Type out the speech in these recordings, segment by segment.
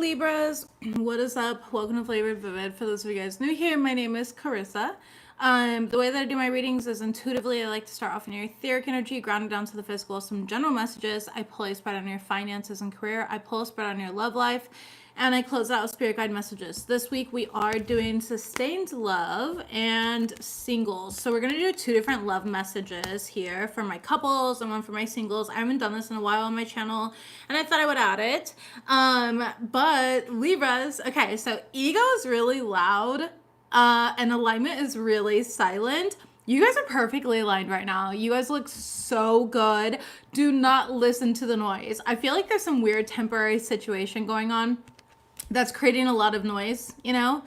Libras, what is up? Welcome to FlavoredVivid. For those of you guys new here, my name is Carissa. The way that I do my readings is intuitively. I like to start off in your etheric energy, grounded down to the physical, some general messages. I pull a spread on your finances and career. I pull a spread on your love life. And I close out with spirit guide messages. This week we are doing sustained love and singles. So we're going to do 2 different love messages here for my couples and one for my singles. I haven't done this in a while on my channel and I thought I would add it. But Libras, okay, so ego is really loud and alignment is really silent. You guys are perfectly aligned right now. You guys look so good. Do not listen to the noise. I feel like there's some weird temporary situation going on that's creating a lot of noise, you know,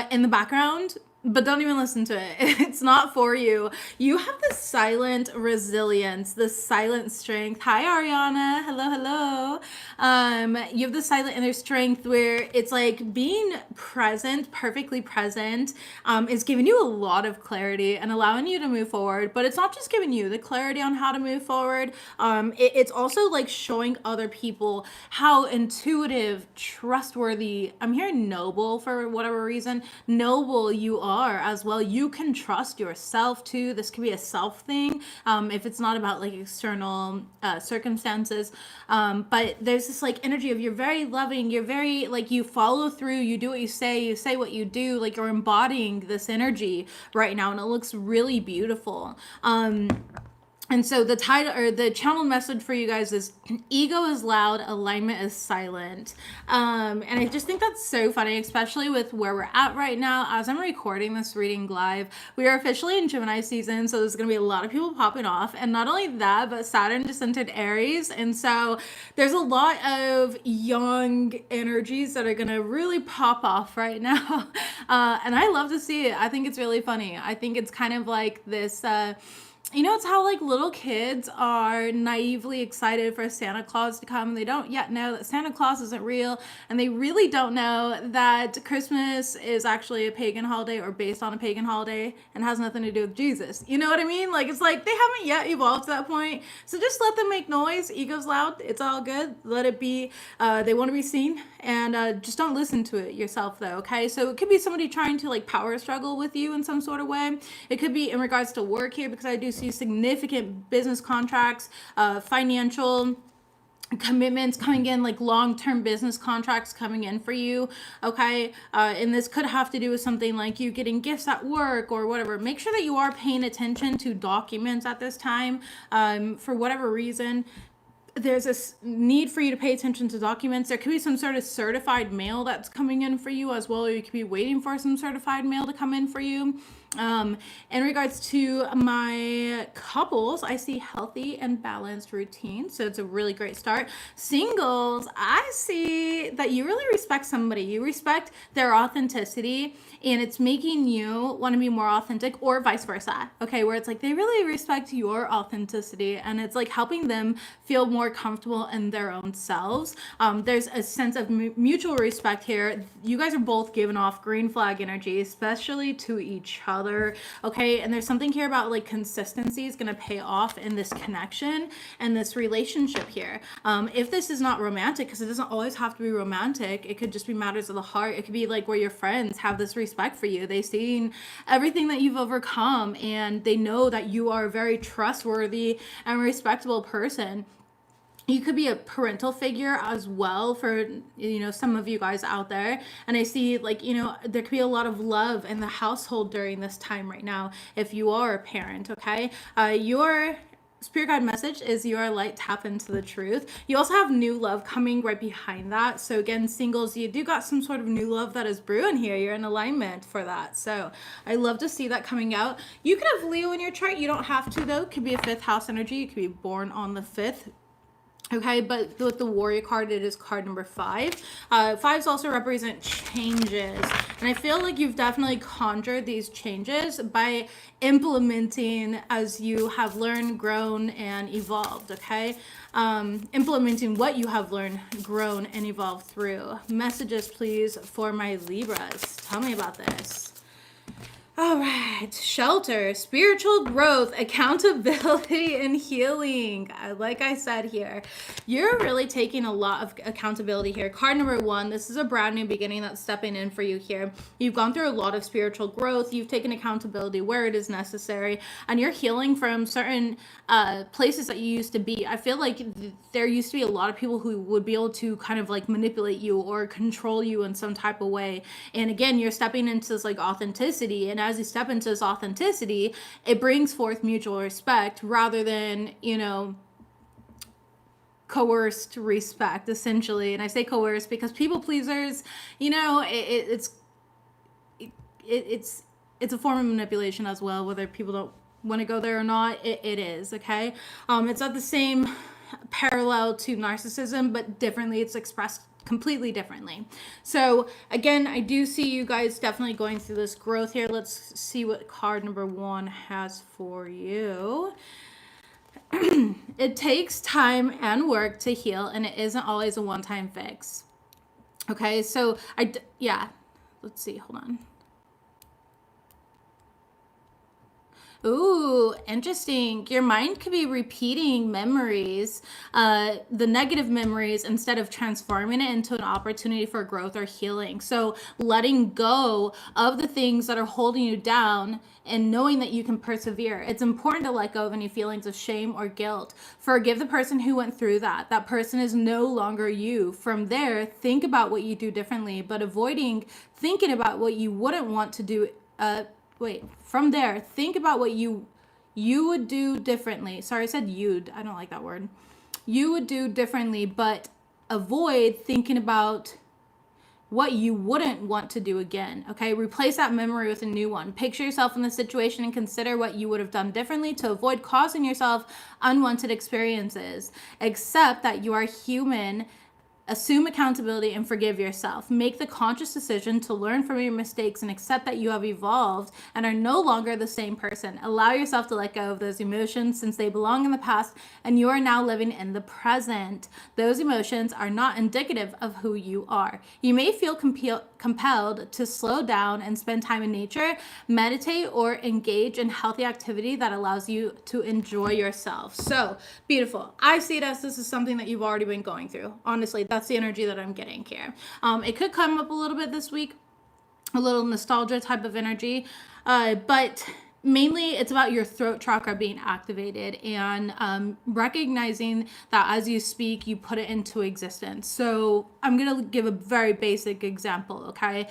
in the background, but don't even listen to it. It's not for you. You have this silent resilience, this silent strength. Hi, Ariana. Hello, hello. You have the silent inner strength where it's like being present, perfectly present, is giving you a lot of clarity and allowing you to move forward. But it's not just giving you the clarity on how to move forward. It's also like showing other people how intuitive, trustworthy, I'm hearing noble for whatever reason, noble you are as well. You can trust yourself too. This could be a self thing if it's not about like external circumstances, but there's this like energy of you're very loving, you're very like, you follow through, you do what you say what you do, like you're embodying this energy right now and it looks really beautiful. And so the title or the channel message for you guys is ego is loud, alignment is silent. And I just think that's so funny, especially with where we're at right now. As I'm recording this reading live, we are officially in Gemini season. So there's going to be a lot of people popping off. And not only that, but Saturn just entered Aries. And so there's a lot of young energies that are going to really pop off right now. And I love to see it. I think it's really funny. I think it's kind of like this, you know, it's how like little kids are naively excited for Santa Claus to come. They don't yet know that Santa Claus isn't real. And they really don't know that Christmas is actually a pagan holiday or based on a pagan holiday and has nothing to do with Jesus. You know what I mean? Like, it's like they haven't yet evolved to that point. So just let them make noise. Ego's loud. It's all good. Let it be. They want to be seen. And just don't listen to it yourself though, okay? So it could be somebody trying to like power struggle with you in some sort of way. It could be in regards to work here because I do see significant business contracts, financial commitments coming in, like long-term business contracts coming in for you, okay? And this could have to do with something like you getting gifts at work or whatever. Make sure that you are paying attention to documents at this time for whatever reason. There's a need for you to pay attention to documents. There could be some sort of certified mail that's coming in for you as well, or you could be waiting for some certified mail to come in for you. In regards to my couples, I see healthy and balanced routine. So it's a really great start. Singles, I see that you really respect somebody. You respect their authenticity and it's making you want to be more authentic or vice versa. Okay. Where it's like, they really respect your authenticity and it's like helping them feel more comfortable in their own selves. There's a sense of mutual respect here. You guys are both giving off green flag energy, especially to each other. Okay, and there's something here about like consistency is going to pay off in this connection and this relationship here. If this is not romantic, because it doesn't always have to be romantic, it could just be matters of the heart. It could be like where your friends have this respect for you. They've seen everything that you've overcome and they know that you are a very trustworthy and respectable person. You could be a parental figure as well for, you know, some of you guys out there. And I see like, you know, there could be a lot of love in the household during this time right now if you are a parent, okay? Your spirit guide message is you are light, tap into the truth. You also have new love coming right behind that. So again, singles, you do got some sort of new love that is brewing here. You're in alignment for that. So I love to see that coming out. You could have Leo in your chart. You don't have to though. It could be a 5th house energy. You could be born on the 5th. Okay, but with the warrior card, it is card number 5. 5s also represent changes. And I feel like you've definitely conjured these changes by implementing as you have learned, grown, and evolved, okay? Implementing what you have learned, grown, and evolved through. Messages, please, for my Libras. Tell me about this. All right, shelter, spiritual growth, accountability, and healing. Like I said here, you're really taking a lot of accountability here. Card number 1, this is a brand new beginning that's stepping in for you here. You've gone through a lot of spiritual growth. You've taken accountability where it is necessary, and you're healing from certain places that you used to be. I feel like there used to be a lot of people who would be able to kind of like manipulate you or control you in some type of way. And again, you're stepping into this like authenticity, and as you step into this authenticity, it brings forth mutual respect rather than, you know, coerced respect, essentially. And I say coerced because people pleasers, you know, it's a form of manipulation as well, whether people don't want to go there or not. It is, okay. It's not the same parallel to narcissism, but differently. It's expressed completely differently. So again, I do see you guys definitely going through this growth here. Let's see what card number 1 has for you. It takes time and work to heal, and it isn't always a one-time fix. Okay, so yeah, let's see, hold on. Ooh, interesting. Your mind could be repeating memories, the negative memories, instead of transforming it into an opportunity for growth or healing. So letting go of the things that are holding you down and knowing that you can persevere. It's important to let go of any feelings of shame or guilt. Forgive the person who went through that. That person is no longer you. From there, think about what you do differently, but avoiding thinking about what you wouldn't want to do. From there, think about what you would do differently. Sorry, I said you'd. I don't like that word. You would do differently, but avoid thinking about what you wouldn't want to do again. Okay, replace that memory with a new one. Picture yourself in the situation and consider what you would have done differently to avoid causing yourself unwanted experiences. Accept that you are human. Assume accountability and forgive yourself. Make the conscious decision to learn from your mistakes and accept that you have evolved and are no longer the same person. Allow yourself to let go of those emotions since they belong in the past and you are now living in the present. Those emotions are not indicative of who you are. You may feel compelled to slow down and spend time in nature, meditate, or engage in healthy activity that allows you to enjoy yourself. So beautiful. I see it as this is something that you've already been going through. Honestly, that's the energy that I'm getting here. It could come up a little bit this week, a little nostalgia type of energy, but mainly it's about your throat chakra being activated and recognizing that as you speak, you put it into existence. So I'm going to give a very basic example, okay?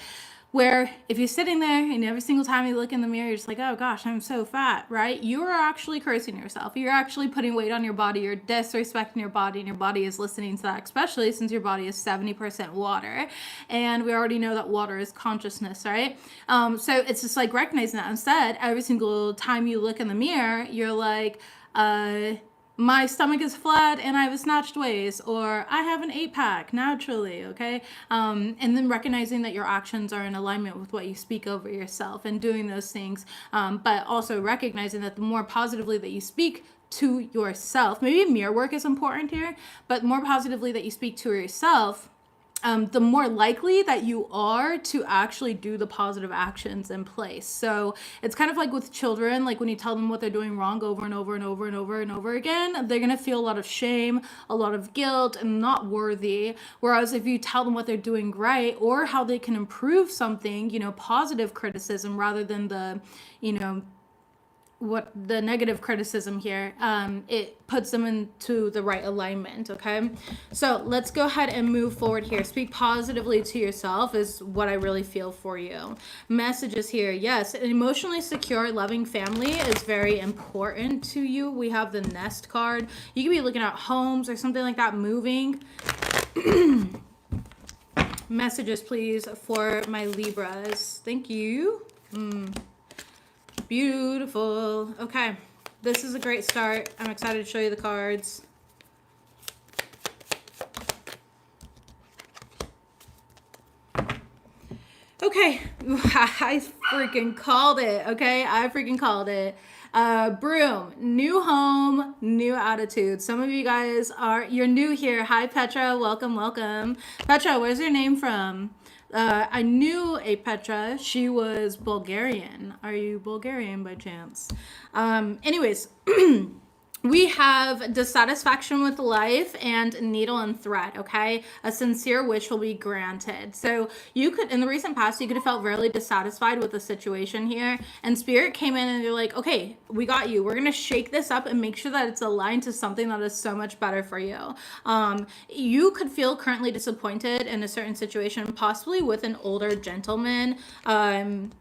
Where if you're sitting there and every single time you look in the mirror, you're just like, oh gosh, I'm so fat, right? You are actually cursing yourself. You're actually putting weight on your body. You're disrespecting your body, and your body is listening to that, especially since your body is 70% water. And we already know that water is consciousness, right? So it's just like recognizing that. Instead, every single time you look in the mirror, you're like, my stomach is flat and I have a snatched waist, or I have an 8-pack naturally, okay? And then recognizing that your actions are in alignment with what you speak over yourself and doing those things, but also recognizing that the more positively that you speak to yourself, maybe mirror work is important here, but more positively that you speak to yourself, the more likely that you are to actually do the positive actions in place. So it's kind of like with children, like when you tell them what they're doing wrong over and over and over and over and over again, they're going to feel a lot of shame, a lot of guilt, and not worthy. Whereas if you tell them what they're doing right or how they can improve something, you know, positive criticism rather than the, you know, what the negative criticism here, it puts them into the right alignment. Okay, so let's go ahead and move forward here. Speak positively to yourself is what I really feel for you. Messages here. Yes, an emotionally secure, loving family is very important to you. We have the Nest card. You could be looking at homes or something like that, moving. Messages please for my Libras. Thank you. Beautiful. Okay, this is a great start. I'm excited to show you the cards. Okay, I freaking called it. Okay, I freaking called it. Broom, new home, new attitude. Some of you guys you're new here. Hi, Petra. Welcome, welcome. Petra, where's your name from? I knew a Petra. She was Bulgarian. Are you Bulgarian by chance? Anyways. We have dissatisfaction with life and needle and thread, okay? A sincere wish will be granted. So you could, in the recent past, you could have felt really dissatisfied with the situation here. And Spirit came in and they're like, okay, we got you. We're going to shake this up and make sure that it's aligned to something that is so much better for you. You could feel currently disappointed in a certain situation, possibly with an older gentleman.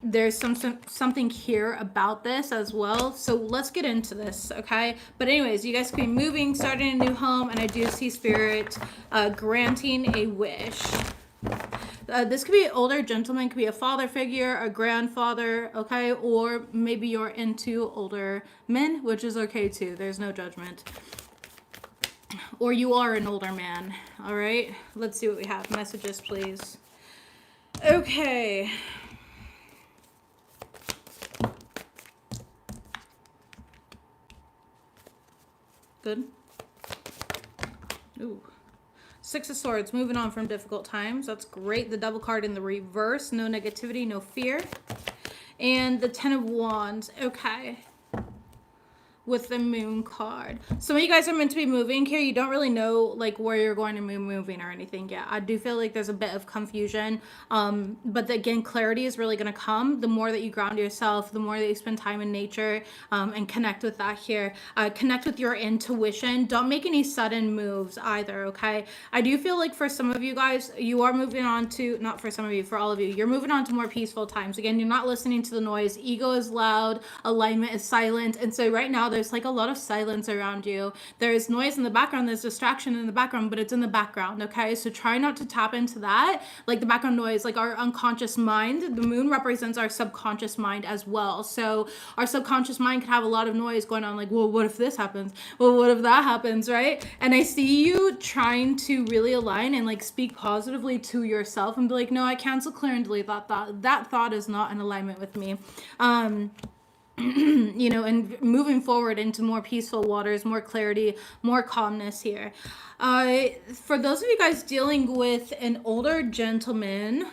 There's something here about this as well. So let's get into this, okay? But anyways, you guys could be moving, starting a new home, and I do see Spirit granting a wish. This could be an older gentleman, could be a father figure, a grandfather, okay? Or maybe you're into older men, which is okay too. There's no judgment. Or you are an older man, all right? Let's see what we have. Messages, please. Okay. Good. Ooh. Six of Swords, moving on from difficult times. That's great. The double card in the reverse. No negativity, no fear. And the Ten of Wands. Okay. With the Moon card. Some of you guys are meant to be moving here. You don't really know like where you're going to be moving or anything yet. I do feel like there's a bit of confusion. But again, clarity is really going to come the more that you ground yourself, the more that you spend time in nature and connect with that here. Connect with your intuition. Don't make any sudden moves either, okay? I do feel like for some of you guys, you are moving on to, not for some of you, for all of you, you're moving on to more peaceful times. Again, you're not listening to the noise. Ego is loud. Alignment is silent. And so right now, there's like a lot of silence around you. There's noise in the background, there's distraction in the background, but it's in the background, okay? So try not to tap into that, like the background noise, like our unconscious mind. The moon represents our subconscious mind as well. So our subconscious mind could have a lot of noise going on, like, well, what if this happens? Well, what if that happens, right? And I see you trying to really align and like speak positively to yourself and be like, no, I cancel, clear, and delete that thought. That thought is not in alignment with me. You know, and moving forward into more peaceful waters, more clarity, more calmness here. For those of you guys dealing with an older gentleman,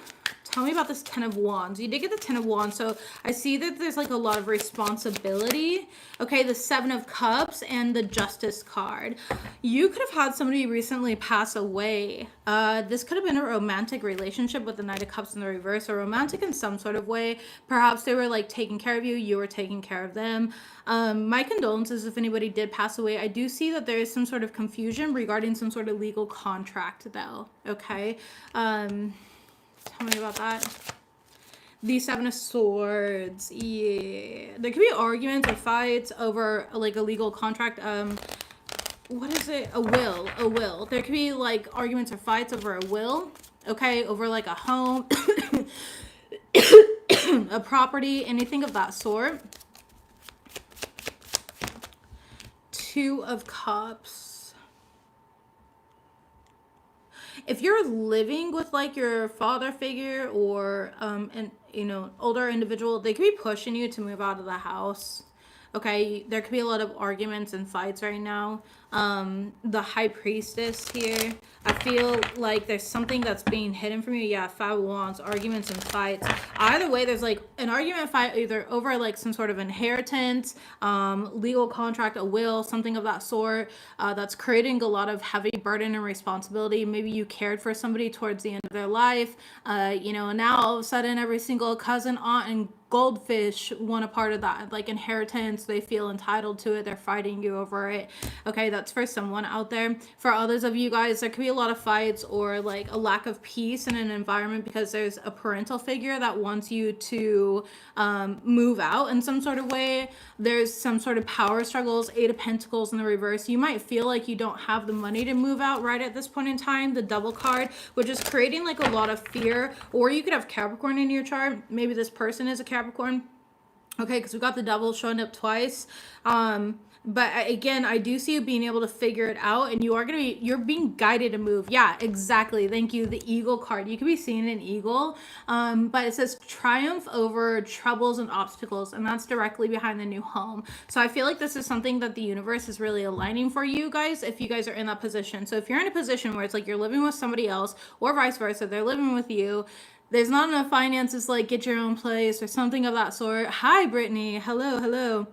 tell me about this Ten of Wands. You did get the Ten of Wands, so I see that there's like a lot of responsibility. Okay, the Seven of Cups and the Justice card. You could have had somebody recently pass away. This could have been a romantic relationship with the Knight of Cups in the reverse, or romantic in some sort of way. Perhaps they were like taking care of you, you were taking care of them. My condolences if anybody did pass away. I do see that there is some sort of confusion regarding some sort of legal contract though, okay? Tell me about that. The Seven of Swords. Yeah. There could be arguments or fights over like a legal contract. What is it? A will. A will. There could be like arguments or fights over a will. Okay. Over like a home. A property. Anything of that sort. Two of Cups. If you're living with like your father figure or an older individual, they could be pushing you to move out of the house. Okay, there could be a lot of arguments and fights right now. The High Priestess here, I feel like there's something that's being hidden from you. Yeah, Five of Wands, arguments and fights. Either way, there's like an argument fight either over like some sort of inheritance, legal contract, a will, something of that sort, that's creating a lot of heavy burden and responsibility. Maybe you cared for somebody towards the end of their life, and now all of a sudden every single cousin, aunt, and goldfish want a part of that, like inheritance. They feel entitled to it. They're fighting you over it. Okay, that's for someone out there. For others of you guys, there could be a lot of fights or like a lack of peace in an environment because there's a parental figure that wants you to move out in some sort of way. There's some sort of power struggles. Eight of Pentacles in the reverse. You might feel like you don't have the money to move out right at this point in time. The Double card, which is creating like a lot of fear. Or you could have Capricorn in your chart. Maybe this person is a Capricorn. Okay, because we got the Devil showing up twice. But again, I do see you being able to figure it out, and you're being guided to move. Yeah, exactly. Thank you. The eagle card. You could be seeing an eagle, but it says triumph over troubles and obstacles, and that's directly behind the new home. So I feel like this is something that the universe is really aligning for you guys if you guys are in that position. So if you're in a position where it's like you're living with somebody else, or vice versa, they're living with you, there's not enough finances, like get your own place or something of that sort. Hi, Brittany. Hello, hello.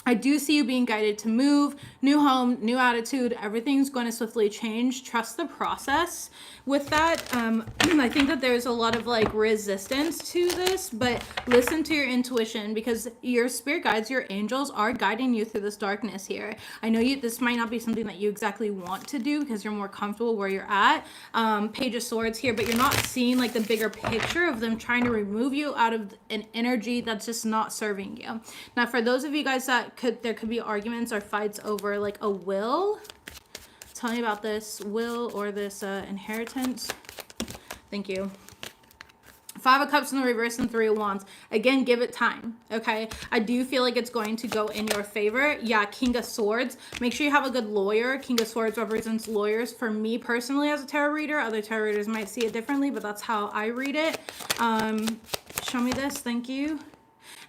I do see you being guided to move, new home, new attitude. Everything's going to swiftly change. Trust the process with that. I think that there's a lot of like resistance to this, but listen to your intuition, because your spirit guides, your angels are guiding you through this darkness here. I know this might not be something that you exactly want to do because you're more comfortable where you're at. Page of Swords here, but you're not seeing like the bigger picture of them trying to remove you out of an energy that's just not serving you. Now, for those of you guys that there could be arguments or fights over like a will. Tell me about this will or this inheritance. Thank you. 5 of Cups in the reverse and 3 of Wands. Again, give it time, okay? I do feel like it's going to go in your favor. Yeah, King of Swords. Make sure you have a good lawyer. King of Swords represents lawyers. For me personally as a tarot reader, other tarot readers might see it differently, but that's how I read it. Show me this. Thank you.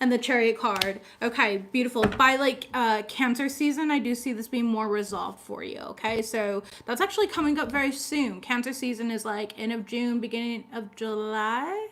And the Chariot card. Okay, beautiful. By like Cancer season, I do see this being more resolved for you, okay? So that's actually coming up very soon. Cancer season is like end of June, beginning of July.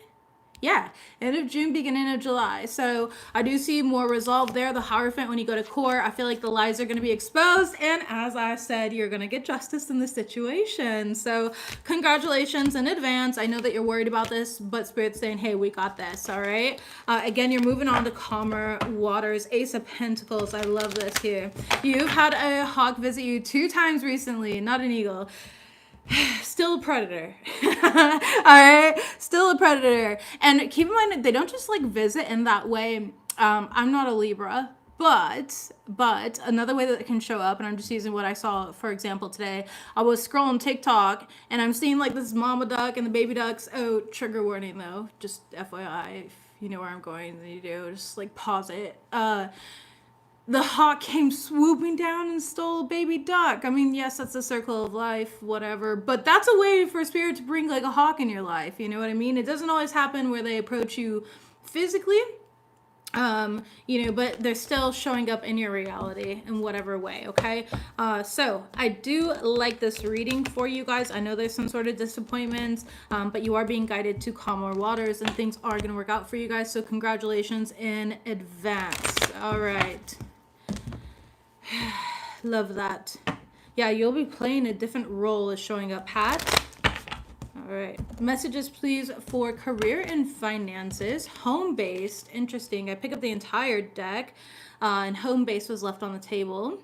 Yeah, end of June, beginning of July. So I do see more resolve there. The Hierophant, when you go to court, I feel like the lies are going to be exposed. And as I said, you're going to get justice in this situation. So congratulations in advance. I know that you're worried about this, but Spirit's saying, hey, we got this, all right? Again, you're moving on to calmer waters. Ace of Pentacles. I love this here. You've had a hawk visit you 2 times recently, not an eagle. Still a predator. All right, still a predator. And keep in mind, they don't just like visit in that way. I'm not a Libra, but another way that it can show up, and I'm just using what I saw for example today. I was scrolling TikTok and I'm seeing like this mama duck and the baby ducks. Oh, trigger warning though, just FYI, if you know where I'm going, then you do, just like pause it. The hawk came swooping down and stole a baby duck. I mean, yes, that's the circle of life, whatever. But that's a way for Spirit to bring like a hawk in your life. You know what I mean? It doesn't always happen where they approach you physically, you know, but they're still showing up in your reality in whatever way, okay? So I do like this reading for you guys. I know there's some sort of disappointments, but you are being guided to calmer waters and things are going to work out for you guys. So congratulations in advance. All right. Love that. Yeah, you'll be playing a different role as showing up, Pat. All right. Messages, please, for career and finances. Home-based. Interesting. I pick up the entire deck, and home-based was left on the table.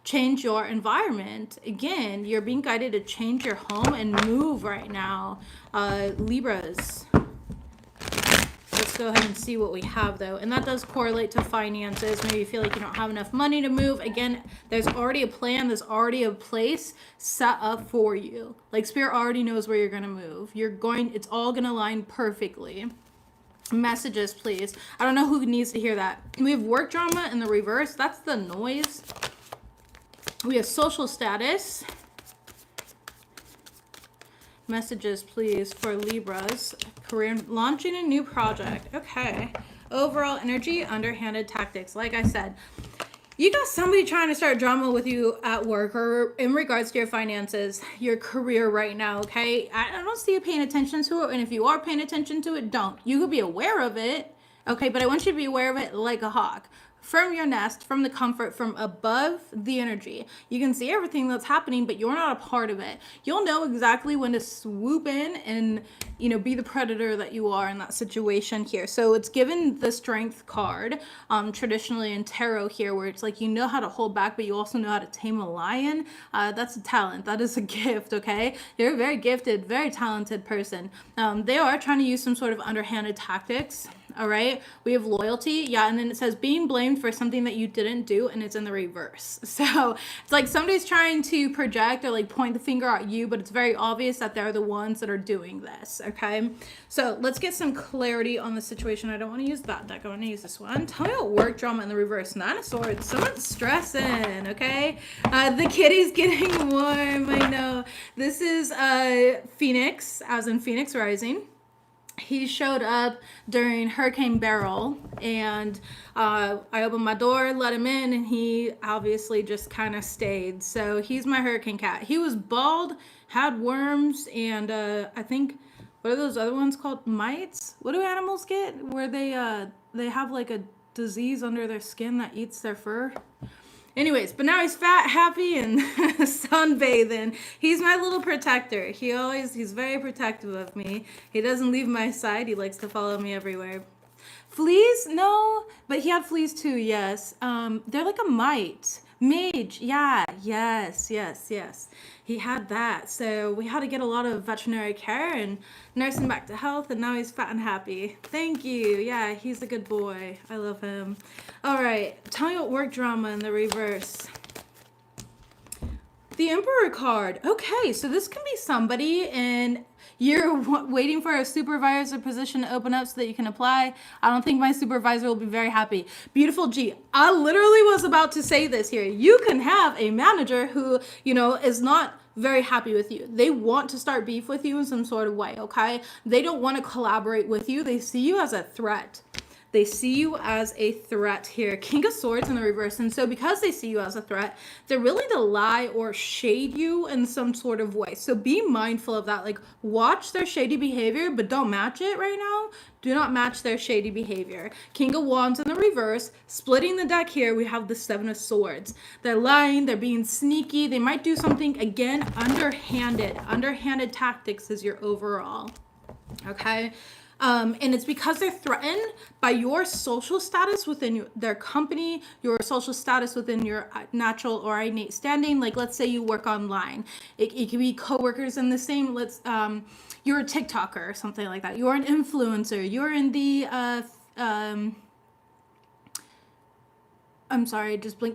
Change your environment. Again, you're being guided to change your home and move right now. Libras. Let's go ahead and see what we have though. And that does correlate to finances. Maybe you feel like you don't have enough money to move. Again, there's already a plan. There's already a place set up for you. Like Spirit already knows where you're going to move. It's all going to align perfectly. Messages, please. I don't know who needs to hear that. We have work drama in the reverse. That's the noise. We have social status. Messages, please, for Libras. Career, launching a new project. Okay. Overall energy, underhanded tactics. Like I said, you got somebody trying to start drama with you at work or in regards to your finances, your career right now, okay? I don't see you paying attention to it, and if you are paying attention to it, don't. You could be aware of it, okay? But I want you to be aware of it like a hawk. From your nest, from the comfort, from above the energy. You can see everything that's happening, but you're not a part of it. You'll know exactly when to swoop in and, you know, be the predator that you are in that situation here. So it's given the strength card, traditionally in tarot here, where it's like you know how to hold back, but you also know how to tame a lion. That's a talent. That is a gift, okay? You're a very gifted, very talented person. They are trying to use some sort of underhanded tactics. All right, we have loyalty, yeah, and then it says being blamed for something that you didn't do, and it's in the reverse. So it's like somebody's trying to project or like point the finger at you, but it's very obvious that they're the ones that are doing this. Okay, so let's get some clarity on the situation. I don't want to use that deck. I want to use this one. Tell me about work drama in the reverse. Nine of Swords. Someone's stressing. Okay, the kitty's getting warm. I know. This is Phoenix, as in Phoenix Rising. He showed up during Hurricane Beryl, and I opened my door, let him in, and he obviously just kind of stayed. So he's my hurricane cat. He was bald, had worms, and I think, what are those other ones called? Mites? What do animals get? Where they have like a disease under their skin that eats their fur? Anyways, but now he's fat, happy, and sunbathing. He's my little protector. He's very protective of me. He doesn't leave my side. He likes to follow me everywhere. Fleas? No, but he had fleas too, yes. They're like a mite. Mage, yeah, yes. He had that. So we had to get a lot of veterinary care and nurse him back to health, and now he's fat and happy. Thank you. Yeah, he's a good boy. I love him. All right, tell me about work drama in the reverse. The Emperor card. Okay, so this can be somebody and you're waiting for a supervisor position to open up so that you can apply. I don't think my supervisor will be very happy. Beautiful G. I literally was about to say this here. You can have a manager who, is not very happy with you. They want to start beef with you in some sort of way, okay? They don't want to collaborate with you. They see you as a threat. They see you as a threat here. King of Swords in the reverse. And so because they see you as a threat, they're willing to lie or shade you in some sort of way. So be mindful of that. Like, watch their shady behavior, but don't match it right now. Do not match their shady behavior. King of Wands in the reverse. Splitting the deck here, we have the Seven of Swords. They're lying. They're being sneaky. They might do something, again, underhanded. Underhanded tactics is your overall. Okay? And it's because they're threatened by your social status within their company, your social status within your natural or innate standing. Like, let's say you work online. It could be coworkers in the same, you're a TikToker or something like that. You're an influencer. You're in the,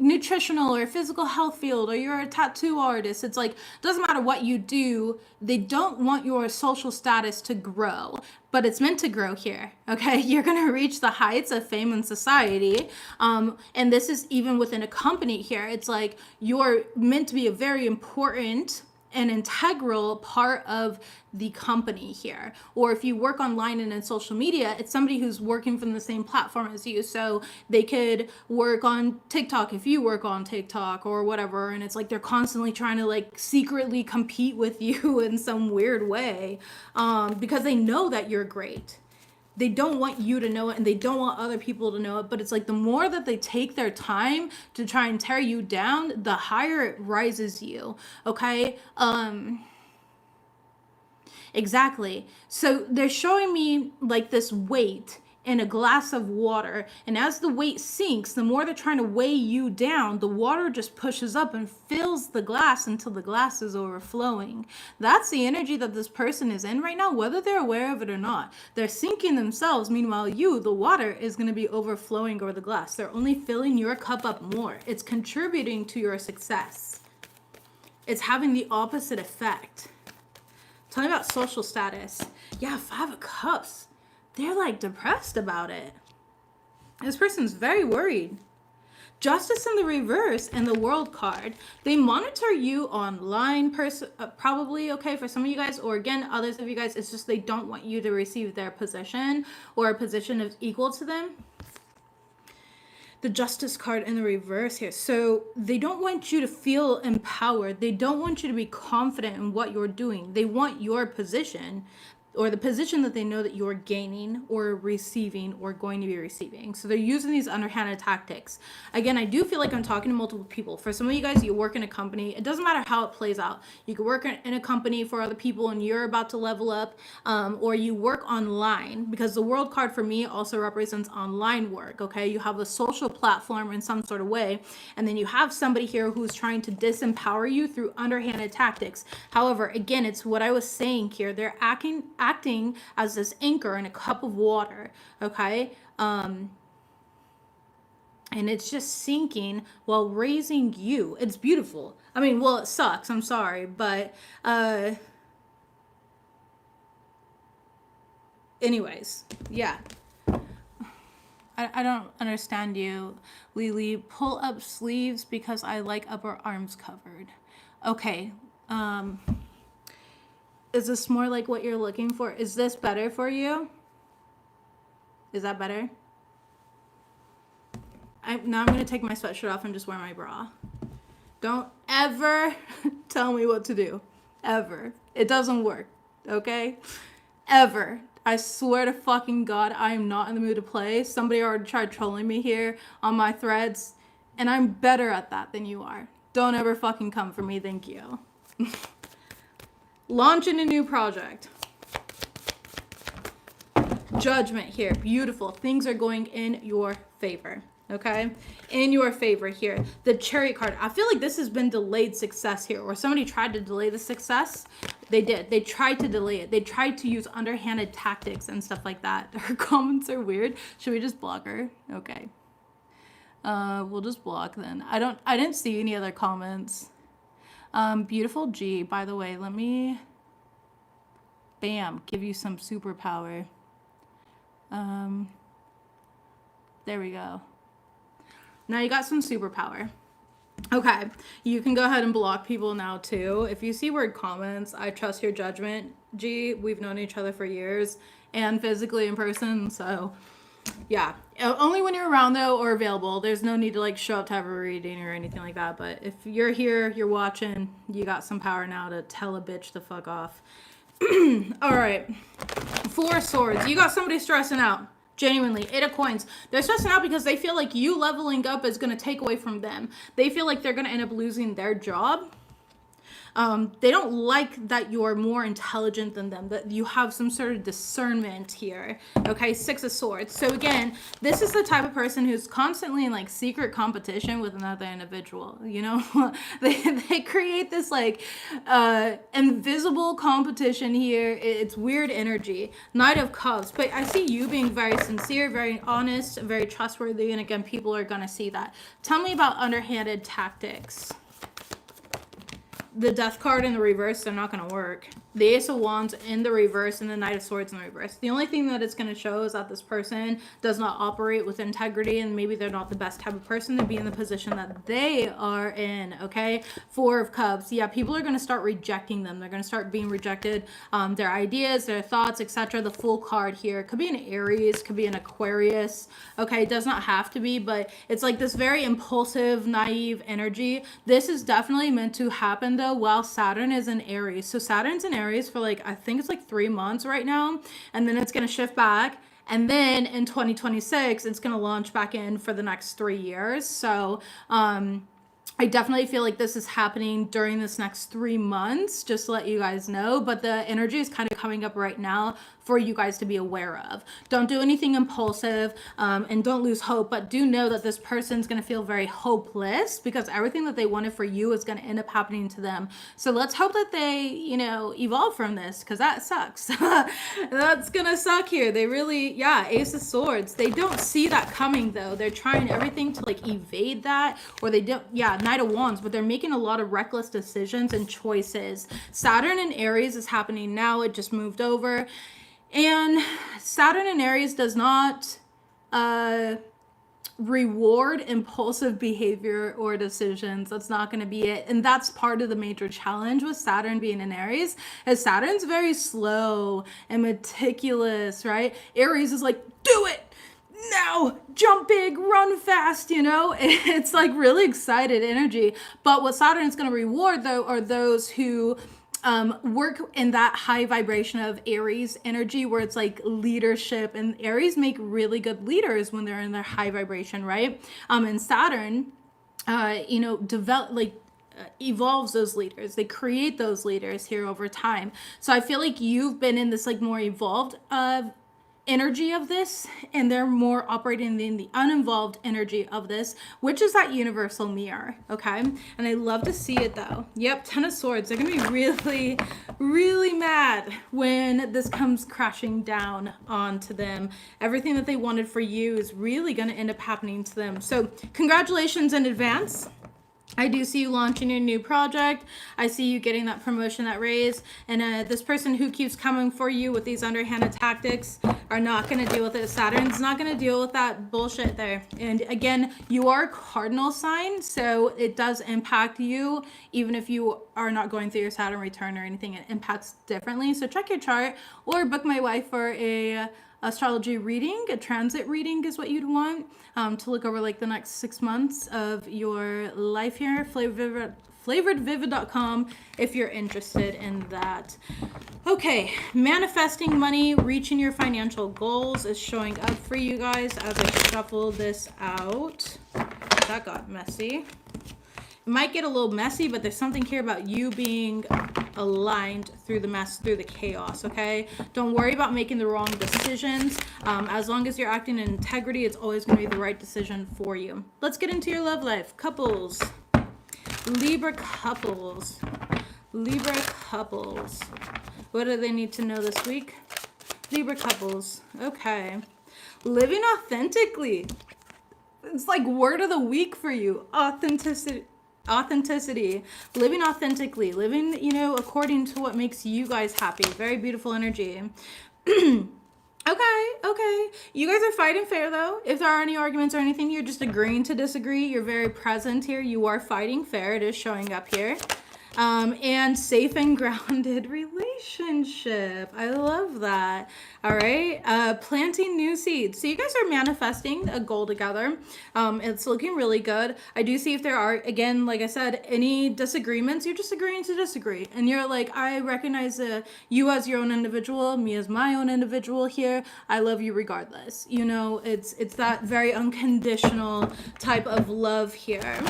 nutritional or physical health field, or you're a tattoo artist. It's like, doesn't matter what you do, they don't want your social status to grow, but it's meant to grow here, okay? You're gonna reach the heights of fame in society, and this is even within a company here. It's like, you're meant to be a very important an integral part of the company here. Or if you work online and in social media, it's somebody who's working from the same platform as you. So they could work on TikTok if you work on TikTok or whatever. And it's like they're constantly trying to like secretly compete with you in some weird way, because they know that you're great. They don't want you to know it, and they don't want other people to know it. But it's like the more that they take their time to try and tear you down, the higher it rises you. Okay? Exactly. So they're showing me like this weight in a glass of water, and as the weight sinks, the more they're trying to weigh you down, the water just pushes up and fills the glass until the glass is overflowing. That's the energy that this person is in right now, whether they're aware of it or not. They're sinking themselves. Meanwhile, the water is going to be overflowing over the glass. They're only filling your cup up more. It's contributing to your success. It's having the opposite effect. Tell me about social status. Yeah, 5 of Cups. They're like depressed about it. This person's very worried. Justice in the reverse and the World card. They monitor you online, probably, okay, for some of you guys, or again, others of you guys, it's just they don't want you to receive their position or a position of equal to them. The Justice card in the reverse here. So they don't want you to feel empowered. They don't want you to be confident in what you're doing. They want your position, or the position that they know that you're gaining or receiving or going to be receiving. So they're using these underhanded tactics. Again, I do feel like I'm talking to multiple people. For some of you guys, you work in a company. It doesn't matter how it plays out. You could work in a company for other people and you're about to level up, or you work online, because the World card for me also represents online work, okay? You have a social platform in some sort of way, and then you have somebody here who's trying to disempower you through underhanded tactics. However, again, it's what I was saying here. They're acting acting as this anchor in a cup of water, okay? And it's just sinking while raising you. It's beautiful. I mean, well, it sucks. I'm sorry, but anyways, yeah. I don't understand you, Lily. Pull up sleeves because I like upper arms covered. Okay. Is this more like what you're looking for? Is this better for you? Is that better? Now I'm going to take my sweatshirt off and just wear my bra. Don't ever tell me what to do. Ever. It doesn't work. Okay? Ever. I swear to fucking God, I am not in the mood to play. Somebody already tried trolling me here on my threads, and I'm better at that than you are. Don't ever fucking come for me. Thank you. Launching a new project. Judgment here. Beautiful. Things are going in your favor. Okay? In your favor here. The Chariot card. I feel like this has been delayed success here, or somebody tried to delay the success. They did. They tried to delay it. They tried to use underhanded tactics and stuff like that. Her comments are weird. Should we just block her? Okay. We'll just block then. I didn't see any other comments. Beautiful G, by the way, let me give you some superpower. There we go. Now you got some superpower. Okay, you can go ahead and block people now too. If you see weird comments, I trust your judgment. G, we've known each other for years and physically in person, so yeah. Only when you're around though or available. There's no need to like show up to have a reading or anything like that, but if you're here, you're watching, you got some power now to tell a bitch to fuck off. All right, 4 of Swords. You got somebody stressing out. Genuinely, 8 of Coins. They're stressing out because they feel like you leveling up is going to take away from them. They feel like they're going to end up losing their job. They don't like that you're more intelligent than them, that you have some sort of discernment here. Okay, 6 of Swords. So again, this is the type of person who's constantly in like secret competition with another individual, you know? they create this like invisible competition here. It's weird energy. Knight of Cups. But I see you being very sincere, very honest, very trustworthy, and again, people are going to see that. Tell me about underhanded tactics. The Death card in the reverse, they're not going to work. The Ace of Wands in the reverse and the Knight of Swords in the reverse. The only thing that it's going to show is that this person does not operate with integrity, and maybe they're not the best type of person to be in the position that they are in, okay? 4 of Cups. Yeah, people are going to start rejecting them. They're going to start being rejected. Their ideas, their thoughts, etc. The Fool card here. Could be an Aries, could be an Aquarius. Okay, it does not have to be, but it's like this very impulsive, naive energy. This is definitely meant to happen, though, while Saturn is in Aries. So Saturn's in Aries for like, I think it's like 3 months right now, and then it's going to shift back, and then in 2026 it's going to launch back in for the next 3 years. So I definitely feel like this is happening during this next 3 months, just to let you guys know, but the energy is kind of coming up right now for you guys to be aware of. Don't do anything impulsive, and don't lose hope, but do know that this person's going to feel very hopeless because everything that they wanted for you is going to end up happening to them. So let's hope that they, you know, evolve from this, because that sucks. That's going to suck here. They really, yeah, Ace of Swords. They don't see that coming though. They're trying everything to like evade that, or they don't, yeah, Knight of Wands, but they're making a lot of reckless decisions and choices. Saturn in Aries is happening now. It just moved over. And Saturn in Aries does not reward impulsive behavior or decisions. That's not going to be it. And that's part of the major challenge with Saturn being in Aries, is Saturn's very slow and meticulous, right? Aries is like, do it now, jump big, run fast, you know? It's like really excited energy. But what Saturn's going to reward, though, are those who work in that high vibration of Aries energy, where it's like leadership, and Aries make really good leaders when they're in their high vibration, right? And Saturn, you know, evolves those leaders. They create those leaders here over time. So I feel like you've been in this like more evolved energy of this, and they're more operating in the uninvolved energy of this, which is that universal mirror. Okay, and I love to see it though. Yep, Ten of Swords. They're gonna be really, really mad when this comes crashing down onto them. Everything that they wanted for you is really gonna end up happening to them. So congratulations in advance. I do see you launching your new project. I see you getting that promotion, that raise. And this person who keeps coming for you with these underhanded tactics are not going to deal with it. Saturn's not going to deal with that bullshit there. And again, you are a cardinal sign, so it does impact you. Even if you are not going through your Saturn return or anything, it impacts differently. So check your chart or book my wife for a astrology reading. A transit reading is what you'd want to look over like the next 6 months of your life here. FlavoredVivid.com if you're interested in that. Okay, manifesting money, reaching your financial goals is showing up for you guys as I shuffle this out. That got messy. It might get a little messy, but there's something here about you being aligned through the mess, through the chaos, okay? Don't worry about making the wrong decisions. As long as you're acting in integrity, it's always going to be the right decision for you. Let's get into your love life. Couples. Libra couples. Libra couples. What do they need to know this week? Libra couples. Okay. Living authentically. It's like word of the week for you. Authenticity, living authentically, living, you know, according to what makes you guys happy. Very beautiful energy. Okay. You guys are fighting fair though. If there are any arguments or anything, you're just agreeing to disagree. You're very present here. You are fighting fair. It is showing up here. And safe and grounded relationship. I love that. All right. Planting new seeds. So you guys are manifesting a goal together. It's looking really good. I do see if there are, again, like I said, any disagreements, you're just agreeing to disagree. And you're like, I recognize you as your own individual, me as my own individual here. I love you regardless. You know, it's that very unconditional type of love here.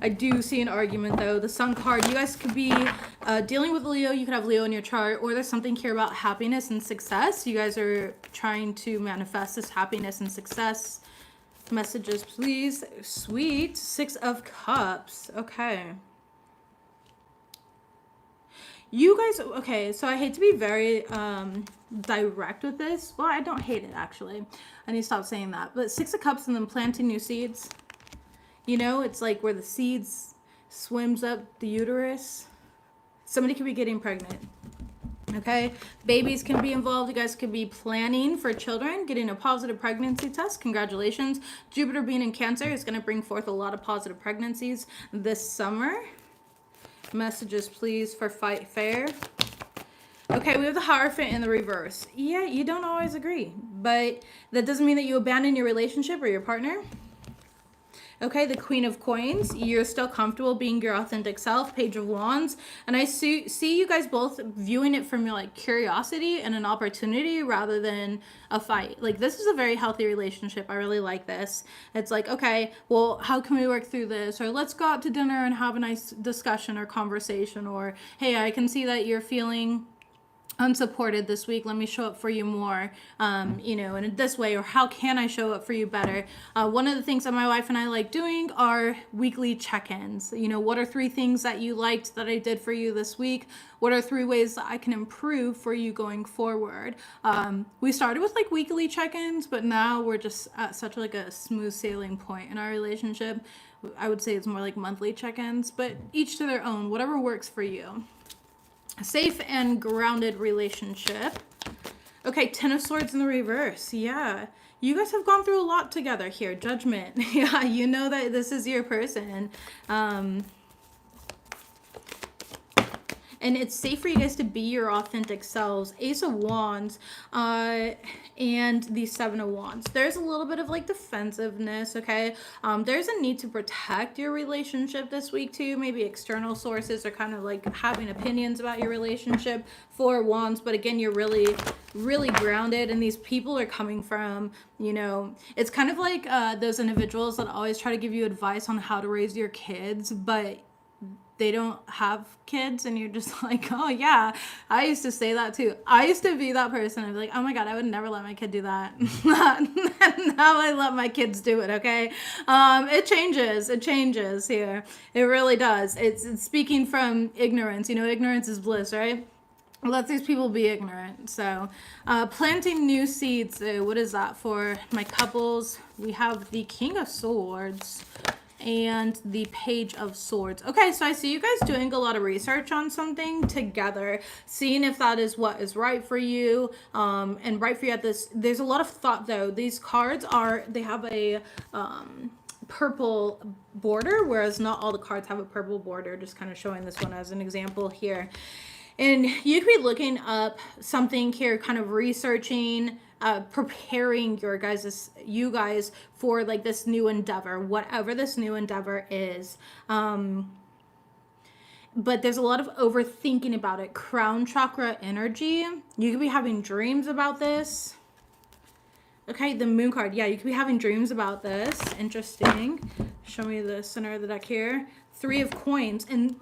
I do see an argument though. The Sun card, you guys could be dealing with Leo. You could have Leo in your chart, or there's something here about happiness and success. You guys are trying to manifest this happiness and success. Messages, please. Sweet. 6 of Cups. Okay. You guys, okay, so I hate to be very direct with this. Well, I don't hate it actually. I need to stop saying that. But 6 of Cups and then planting new seeds. You know, it's like where the seeds swims up the uterus. Somebody could be getting pregnant. Okay, babies can be involved. You guys could be planning for children, getting a positive pregnancy test. Congratulations. Jupiter being in Cancer is going to bring forth a lot of positive pregnancies this summer. Messages, please, for fight fair. Okay, we have the Hierophant in the reverse. Yeah, you don't always agree, but that doesn't mean that you abandon your relationship or your partner. Okay, the Queen of Coins, you're still comfortable being your authentic self. Page of Wands, and I see you guys both viewing it from your like curiosity and an opportunity rather than a fight. Like, this is a very healthy relationship. I really like this. It's like, okay, well, how can we work through this? Or let's go out to dinner and have a nice discussion or conversation. Or, hey, I can see that you're feeling unsupported this week. Let me show up for you more, you know, in this way. Or how can I show up for you better? One of the things that my wife and I like doing are weekly check-ins. You know, what are 3 things that you liked that I did for you this week? What are 3 ways that I can improve for you going forward? We started with like weekly check-ins, but now we're just at such like a smooth sailing point in our relationship. I would say it's more like monthly check-ins, but each to their own, whatever works for you. Safe and grounded relationship. Okay, 10 of Swords in the reverse. Yeah, you guys have gone through a lot together here. Judgment. Yeah, you know that this is your person. And it's safe for you guys to be your authentic selves. Ace of Wands and the 7 of Wands. There's a little bit of like defensiveness, okay? There's a need to protect your relationship this week too. Maybe external sources are kind of like having opinions about your relationship. 4 of Wands, but again, you're really, really grounded, and these people are coming from, you know, it's kind of like those individuals that always try to give you advice on how to raise your kids, but they don't have kids, and you're just like, oh yeah, I used to say that too. I used to be that person. I'd be like, oh my God, I would never let my kid do that. Now I let my kids do it. Okay. It changes here. It really does. It's speaking from ignorance. You know, ignorance is bliss, right? Let these people be ignorant. So, planting new seeds. What is that for my couples? We have the King of Swords and the Page of Swords. Okay, so I see you guys doing a lot of research on something together, seeing if that is what is right for you, and right for you at this. There's a lot of thought though. These cards they have a purple border, whereas not all the cards have a purple border. Just kind of showing this one as an example here. And you could be looking up something here, kind of researching, preparing you guys for like this new endeavor, whatever this new endeavor is. But there's a lot of overthinking about it. Crown chakra energy. You could be having dreams about this. Okay, the Moon card. Yeah, you could be having dreams about this. Interesting. Show me the center of the deck here. 3 of Coins, and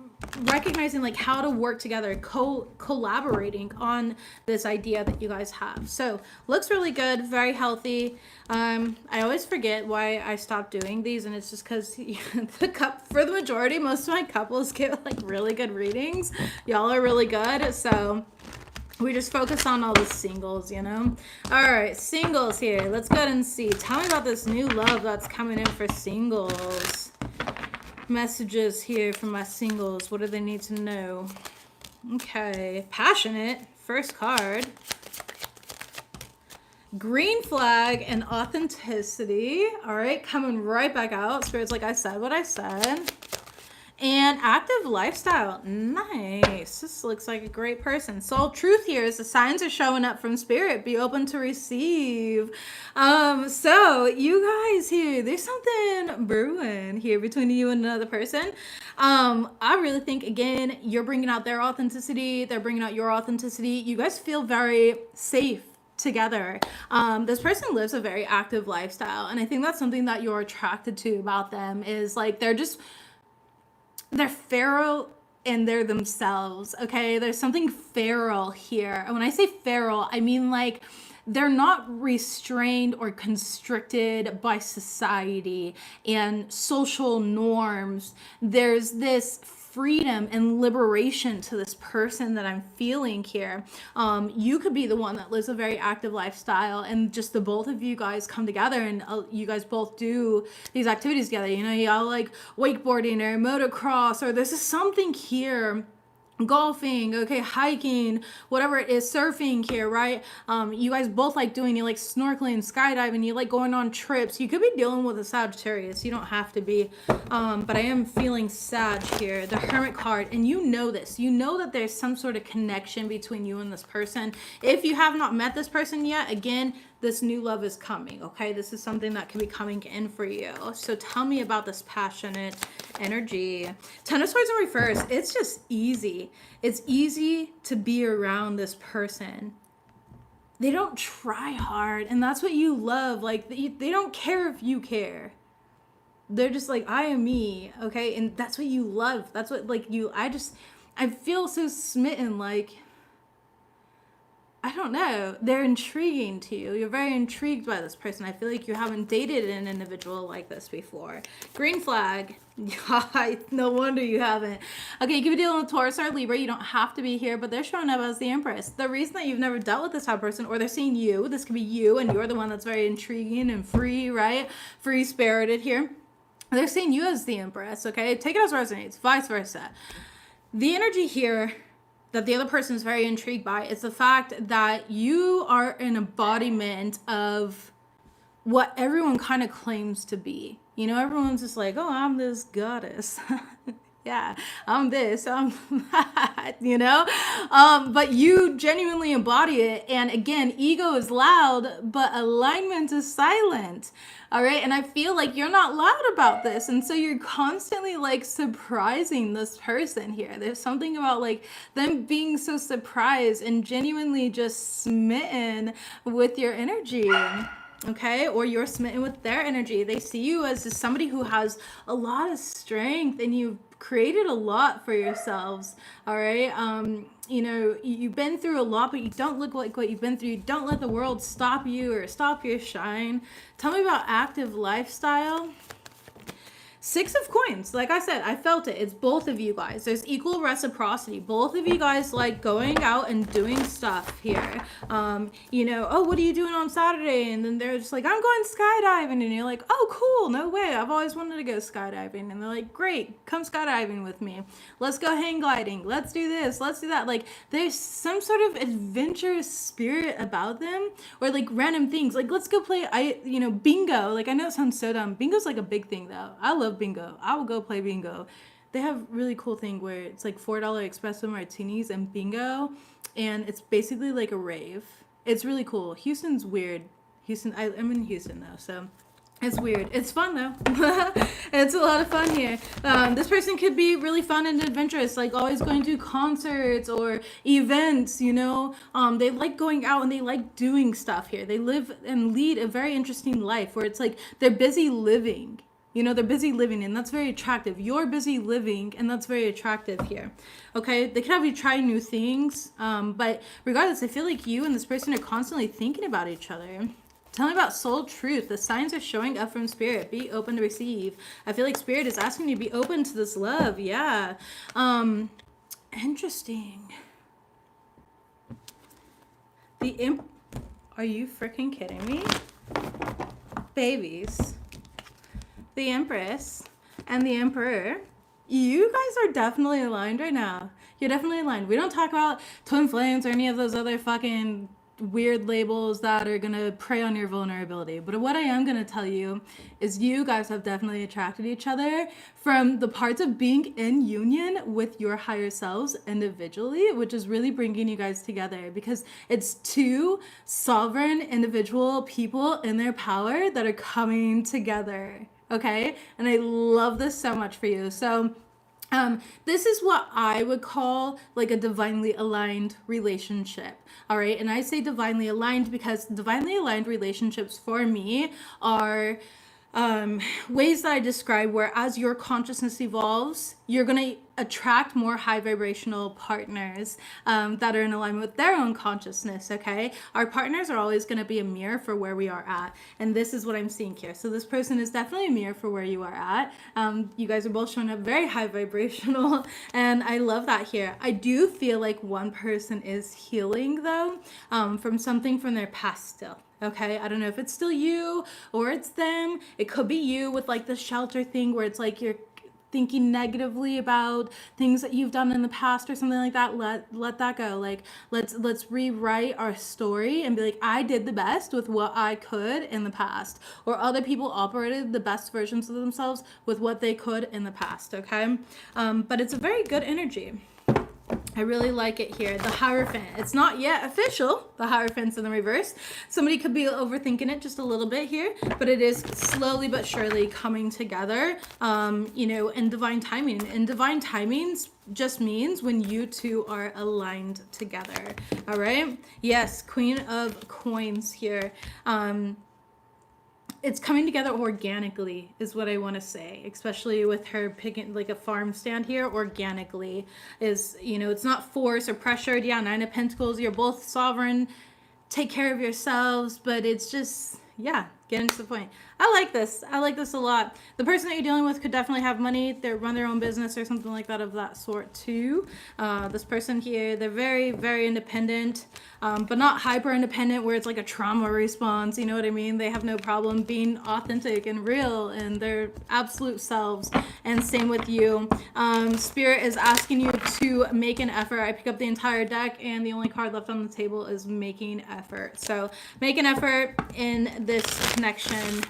recognizing like how to work together, collaborating on this idea that you guys have. So looks really good, very healthy. I always forget why I stopped doing these, and it's just because for the majority, most of my couples get like really good readings. Y'all are really good, so we just focus on all the singles, you know? All right, singles here. Let's go ahead and see. Tell me about this new love that's coming in for singles. Messages here from my singles. What do they need to know? Okay, passionate. First card. Green flag and authenticity. All right, coming right back out. Spirits, like I said what I said. And active lifestyle. Nice. This looks like a great person. Soul truth here is the signs are showing up from spirit. Be open to receive. So you guys here, there's something brewing here between you and another person. I really think, again, you're bringing out their authenticity. They're bringing out your authenticity. You guys feel very safe together. This person lives a very active lifestyle. And I think that's something that you're attracted to about them is like, they're feral and they're themselves, okay? There's something feral here. And when I say feral, I mean like they're not restrained or constricted by society and social norms. There's this freedom and liberation to this person that I'm feeling here. You could be the one that lives a very active lifestyle, and just the both of you guys come together and you guys both do these activities together. You know, y'all like wakeboarding or motocross, or this is something here. Golfing, okay, hiking, whatever it is, surfing here, right? You guys both like doing, you like snorkeling, skydiving, you like going on trips. You could be dealing with a Sagittarius. You don't have to be, but I am feeling Sag here, the Hermit card, and you know this. You know that there's some sort of connection between you and this person. If you have not met this person yet, again, this new love is coming, okay? This is something that could be coming in for you. So tell me about this passionate energy. 10 of Swords in reverse. It's just easy. It's easy to be around this person. They don't try hard, and that's what you love. Like, they don't care if you care. They're just like, I am me, okay? And that's what you love. That's what, like, I feel so smitten, like, I don't know. They're intriguing to you. You're very intrigued by this person. I feel like you haven't dated an individual like this before. Green flag. No wonder you haven't. Okay, you could be dealing with Taurus or Libra. You don't have to be here, but they're showing up as the Empress. The reason that you've never dealt with this type of person, or they're seeing you, this could be you, and you're the one that's very intriguing and free, right? Free-spirited here. They're seeing you as the Empress, okay? Take it as resonates, vice versa. The energy here that the other person is very intrigued by is the fact that you are an embodiment of what everyone kind of claims to be. You know, everyone's just like, oh, I'm this goddess. Yeah, I'm this, I'm that, you know? But you genuinely embody it. And again, ego is loud, but alignment is silent. All right. And I feel like you're not loud about this. And so you're constantly like surprising this person here. There's something about like them being so surprised and genuinely just smitten with your energy. okay? Or you're smitten with their energy. They see you as somebody who has a lot of strength and you've created a lot for yourselves, all right? You know, you've been through a lot, but you don't look like what you've been through. You don't let the world stop you or stop your shine. Tell me about active lifestyle. Six of coins. Like I said, I felt it. It's both of you guys. There's equal reciprocity. Both of you guys like going out and doing stuff here. You know, oh, what are you doing on Saturday? And then they're just like, I'm going skydiving. And you're like, oh, cool. No way. I've always wanted to go skydiving. And they're like, great. Come skydiving with me. Let's go hang gliding. Let's do this. Let's do that. Like, there's some sort of adventurous spirit about them, or like random things. Like, let's go play, bingo. Like, I know it sounds so dumb. Bingo's like a big thing though. I love bingo. I will go play bingo. They have really cool thing where it's like $4 espresso martinis and bingo, and it's basically like a rave. It's really cool. Houston's weird. I'm in Houston though, so it's weird. It's fun though. It's a lot of fun here. This person could be really fun and adventurous, like always going to concerts or events, you know. They like going out and they like doing stuff here. They live and lead a very interesting life where it's like they're busy living. You know, they're busy living, and that's very attractive. You're busy living, and that's very attractive here. Okay, they could have you try new things, but regardless, I feel like you and this person are constantly thinking about each other. Tell me about soul truth. The signs are showing up from spirit. Be open to receive. I feel like spirit is asking you to be open to this love. Yeah. Interesting. Are you freaking kidding me? Babies. The Empress and the Emperor, you guys are definitely aligned right now. You're definitely aligned. We don't talk about twin flames or any of those other fucking weird labels that are gonna prey on your vulnerability. But what I am gonna tell you is you guys have definitely attracted each other from the parts of being in union with your higher selves individually, which is really bringing you guys together, because it's two sovereign individual people in their power that are coming together. Okay, and I love this so much for you. So this is what I would call like a divinely aligned relationship. All right, and I say divinely aligned because divinely aligned relationships for me are ways that I describe where as your consciousness evolves, you're going to attract more high vibrational partners that are in alignment with their own consciousness, okay? Our partners are always going to be a mirror for where we are at, and this is what I'm seeing here. So this person is definitely a mirror for where you are at. You guys are both showing up very high vibrational, and I love that here. I do feel like one person is healing, though, from something from their past still. Okay, I don't know if it's still you or it's them. It could be you with like the shelter thing where it's like you're thinking negatively about things that you've done in the past or something like that. Let that go. Like let's rewrite our story and be like, I did the best with what I could in the past, or other people operated the best versions of themselves with what they could in the past. Okay, but it's a very good energy. I really like it here. The Hierophant. It's not yet official. The Hierophant's in the reverse. Somebody could be overthinking it just a little bit here, but it is slowly but surely coming together, in divine timing. And divine timing just means when you two are aligned together. All right? Yes, Queen of Coins here. It's coming together organically is what I want to say, especially with her picking like a farm stand here. Organically is, it's not force or pressured. Yeah, Nine of Pentacles, you're both sovereign, take care of yourselves, but it's just, yeah, getting to the point. I like this. I like this a lot. The person that you're dealing with could definitely have money. They run their own business or something like that of that sort too. This person here, they're very, very independent, but not hyper independent where it's like a trauma response. You know what I mean? They have no problem being authentic and real and their absolute selves. And same with you. Spirit is asking you to make an effort. I pick up the entire deck and the only card left on the table is making effort. So make an effort in this connection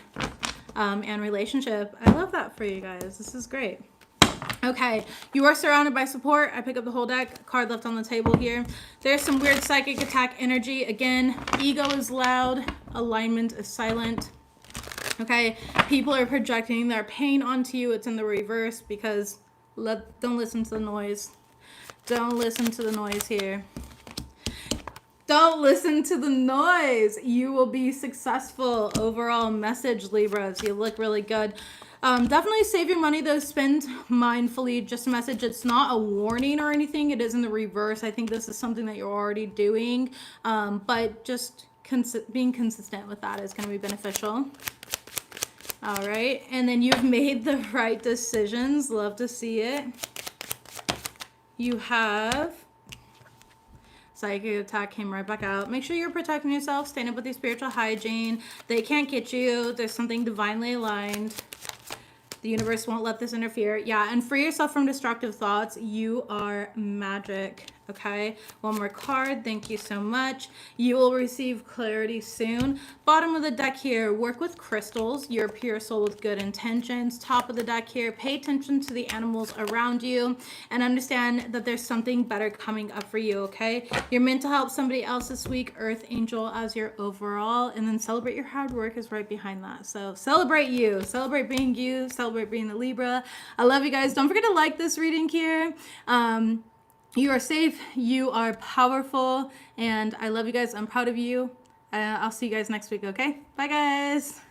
and relationship. I love that for you guys. This is great. Okay, you are surrounded by support. I pick up the whole deck. Card left on the table here. There's some weird psychic attack energy. Again, ego is loud. Alignment is silent. Okay, people are projecting their pain onto you. It's in the reverse because don't listen to the noise. Don't listen to the noise here. Don't listen to the noise. You will be successful. Overall message, Libras. You look really good. Definitely save your money though. Spend mindfully. Just a message. It's not a warning or anything. It is in the reverse. I think this is something that you're already doing. But just being consistent with that is going to be beneficial. All right. And then you've made the right decisions. Love to see it. You have psychic attack came right back out. Make sure you're protecting yourself. Stand up with your spiritual hygiene. They can't get you. There's something divinely aligned. The universe won't let this interfere. Yeah, and free yourself from destructive thoughts. You are magic. Okay, one more card. Thank you so much. You will receive clarity soon. Bottom of the deck here, work with crystals. You're a pure soul with good intentions. Top of the deck here, pay attention to the animals around you and understand that there's something better coming up for you, okay? You're meant to help somebody else this week. Earth Angel as your overall, and then celebrate your hard work is right behind that. So celebrate you. Celebrate being you. Celebrate being the Libra. I love you guys. Don't forget to like this reading here. You are safe, you are powerful, and I love you guys. I'm proud of you. I'll see you guys next week, okay? Bye, guys.